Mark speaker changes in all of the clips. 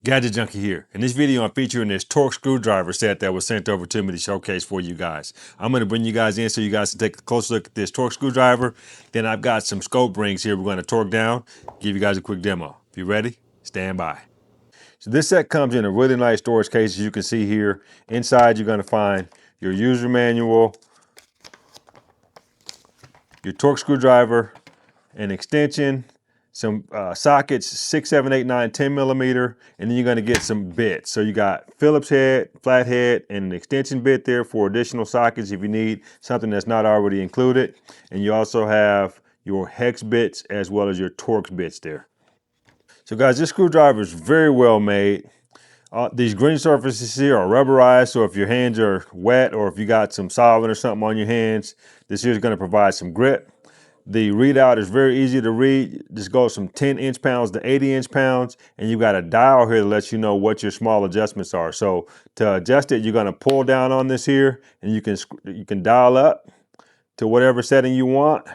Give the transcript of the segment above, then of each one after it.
Speaker 1: Gadget Junkie here. In this video, I'm featuring this torque screwdriver set that was sent over to me to showcase for you guys. I'm going to bring you guys in so you guys can take a close look at this torque screwdriver. Then I've got some scope rings here we're going to torque down, give you guys a quick demo. If you're ready, stand by. So this set comes in a really nice storage case, as you can see here. Inside, you're going to find your user manual, your torque screwdriver, an extension, some sockets, 6, 7, 8, 9, 10 millimeter, and then you're going to get some bits. So you got Phillips head, flathead, and an extension bit there for additional sockets if you need something that's not already included. And you also have your hex bits as well as your Torx bits there. So guys, this screwdriver is very well made. These green surfaces here are rubberized, so if your hands are wet or if you got some solvent or something on your hands, this here is going to provide some grip. The readout is very easy to read. This goes from 10 inch-pounds to 80 inch-pounds, and you've got a dial here that lets you know what your small adjustments are. So to adjust it, you're going to pull down on this here, and you can dial up to whatever setting you want,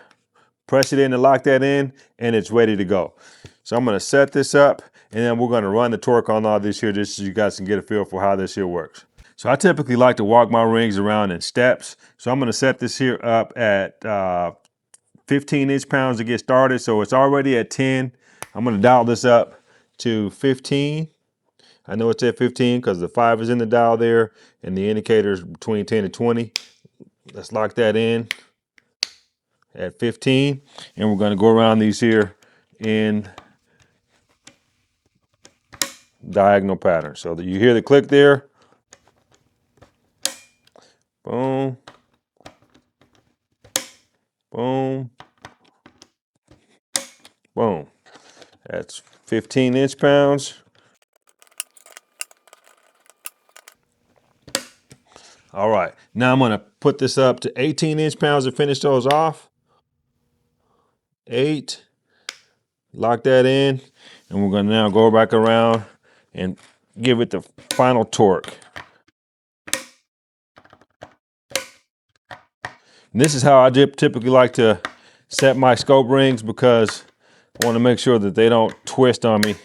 Speaker 1: press it in and lock that in, and it's ready to go. So I'm going to set this up, and then we're going to run the torque on all this here just so you guys can get a feel for how this here works. So I typically like to walk my rings around in steps. So I'm going to set this here up at 15 inch-pounds to get started. So it's already at 10. I'm going to dial this up to 15. I know it's at 15 because the 5 is in the dial there and the indicator is between 10 and 20. Let's lock that in at 15, and we're going to go around these here in diagonal pattern. So that you hear the click there. Boom. Boom. Boom. That's 15 inch-pounds. All right, now I'm going to put this up to 18 inch-pounds to finish those off. 8. Lock that in, and we're going to now go back around and give it the final torque. And this is how I typically like to set my scope rings because I want to make sure that they don't twist on me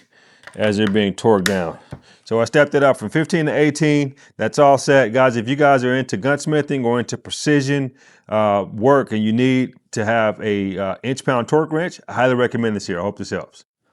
Speaker 1: as they're being torqued down. So I stepped it up from 15 to 18. That's all set. Guys, if you guys are into gunsmithing or into precision work and you need to have a inch-pound torque wrench, I highly recommend this here. I hope this helps.